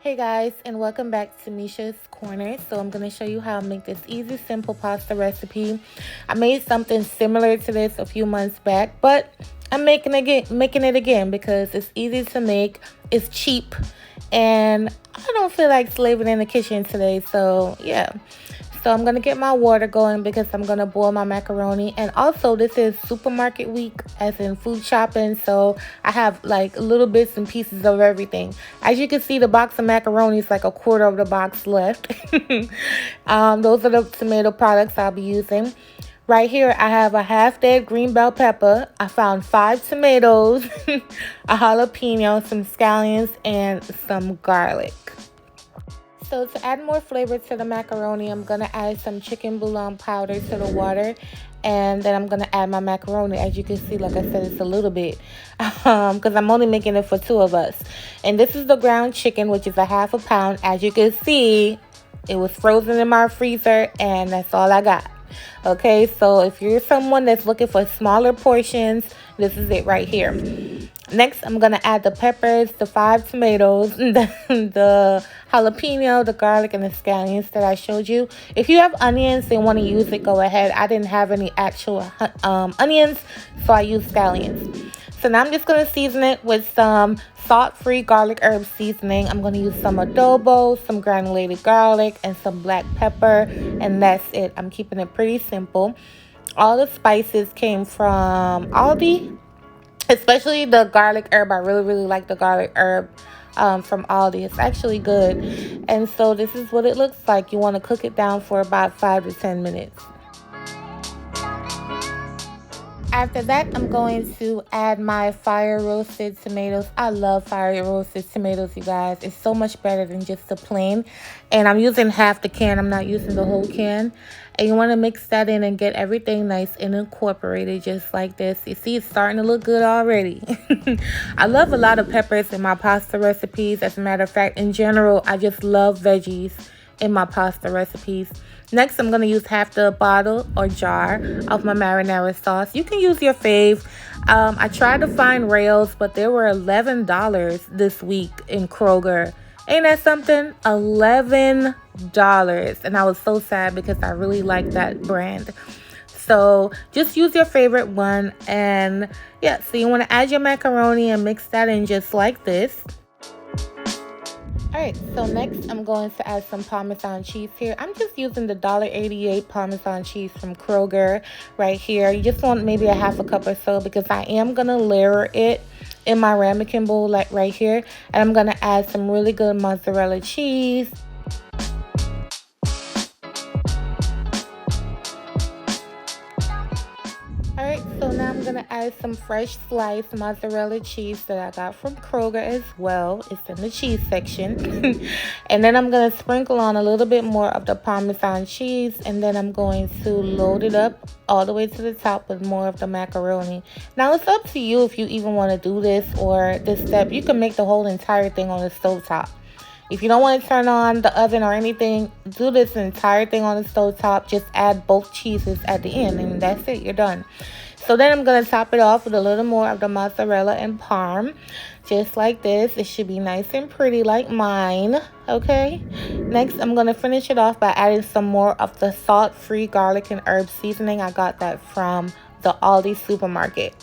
Hey guys, and welcome back to Misha's Corner. So I'm going to show you how to make this easy, simple pasta recipe. I made something similar to this a few months back, but I'm making it again because it's easy to make, it's cheap, and I don't feel like slaving in the kitchen today. So yeah. So I'm going to get my water going because I'm going to boil my macaroni. And also this is supermarket week as in food shopping. So I have like little bits and pieces of everything. As you can see, the box of macaroni is like a quarter of the box left. Those are the tomato products I'll be using. Right here, I have a half-dead green bell pepper. I found 5 tomatoes, a jalapeno, some scallions, and some garlic. So to add more flavor to the macaroni, I'm going to add some chicken bouillon powder to the water. And then I'm going to add my macaroni. As you can see, like I said, it's a little bit. Because I'm only making it for 2 of us. And this is the ground chicken, which is a half a pound. As you can see, it was frozen in my freezer. And that's all I got. Okay, so if you're someone that's looking for smaller portions, this is it right here. Next, I'm going to add the peppers, the 5 tomatoes, the jalapeno, the garlic, and the scallions that I showed you. If you have onions and want to use it, go ahead. I didn't have any actual onions, so I used scallions. So now I'm just going to season it with some salt-free garlic herb seasoning. I'm going to use some adobo, some granulated garlic, and some black pepper, and that's it. I'm keeping it pretty simple. All the spices came from Aldi. Especially the garlic herb. I really like the garlic herb from Aldi. It's actually good. And so this is what it looks like. You want to cook it down for about 5 to 10 minutes. After that, I'm going to add my fire roasted tomatoes. I love fire roasted tomatoes, you guys. It's so much better than just the plain. And I'm using half the can. I'm not using the whole can. And you want to mix that in and get everything nice and incorporated just like this. You see, it's starting to look good already. I love a lot of peppers in my pasta recipes. As a matter of fact, in general, I just love veggies in my pasta recipes. Next, I'm going to use half the bottle or jar of my marinara sauce. You can use your fave. I tried to find Rails, but they were $11 this week in Kroger. Ain't that something? $11. And I was so sad because I really like that brand. So just use your favorite one. And yeah, so you want to add your macaroni and mix that in just like this. Alright, so next I'm going to add some Parmesan cheese here. I'm just using the $1.88 Parmesan cheese from Kroger right here. You just want maybe a half a cup or so because I am going to layer it in my ramekin bowl like right here. And I'm going to add some really good mozzarella cheese. Alright, so now I'm going to add some fresh sliced mozzarella cheese that I got from Kroger as well. It's in the cheese section. And then I'm going to sprinkle on a little bit more of the Parmesan cheese. And then I'm going to load it up all the way to the top with more of the macaroni. Now, it's up to you if you even want to do this or this step. You can make the whole entire thing on the stovetop. If you don't want to turn on the oven or anything, do this entire thing on the stovetop. Just add both cheeses at the end and that's it. You're done. So then I'm going to top it off with a little more of the mozzarella and parm. Just like this. It should be nice and pretty like mine. Okay. Next, I'm going to finish it off by adding some more of the salt-free garlic and herb seasoning. I got that from the Aldi supermarket.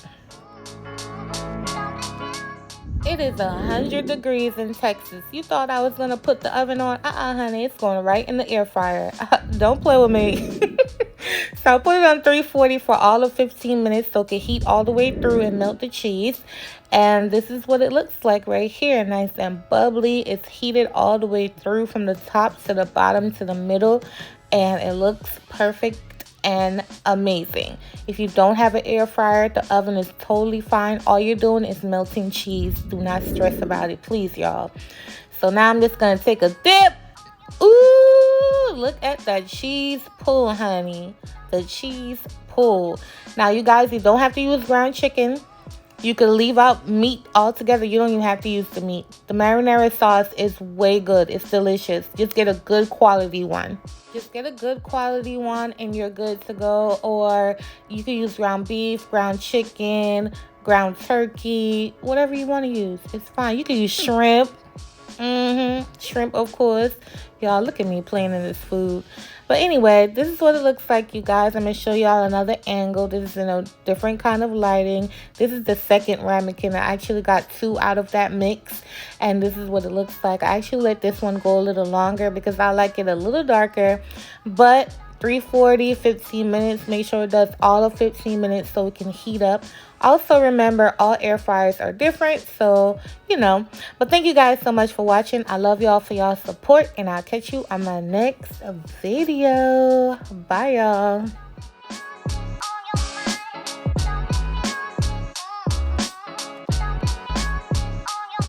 It is 100 degrees in Texas. You thought I was going to put the oven on? Honey. It's going right in the air fryer. Don't play with me. So I put it on 340 for all of 15 minutes so it can heat all the way through and melt the cheese. And this is what it looks like right here. Nice and bubbly. It's heated all the way through from the top to the bottom to the middle. And it looks perfect and amazing. If you don't have an air fryer, the oven is totally fine. All you're doing is melting cheese. Do not stress about it, please, y'all. So now I'm just going to take a dip. Ooh, look at that cheese pull, honey. The cheese pull. Now, you guys, you don't have to use ground chicken. You can leave out meat altogether. You don't even have to use the meat. The marinara sauce is way good. It's delicious. Just get a good quality one. Just get a good quality one and you're good to go. Or you can use ground beef, ground chicken, ground turkey, whatever you want to use. It's fine. You can use shrimp. Shrimp, of course. Y'all, look at me playing in this food. But anyway, this is what it looks like, you guys. I'm going to show y'all another angle. This is in a different kind of lighting. This is the second ramekin. I actually got 2 out of that mix. And this is what it looks like. I actually let this one go a little longer because I like it a little darker. But 340, 15 minutes. Make sure it does all of 15 minutes so it can heat up. Also, remember, all air fryers are different, so, you know. But thank you guys so much for watching. I love y'all for y'all support, and I'll catch you on my next video. Bye, y'all.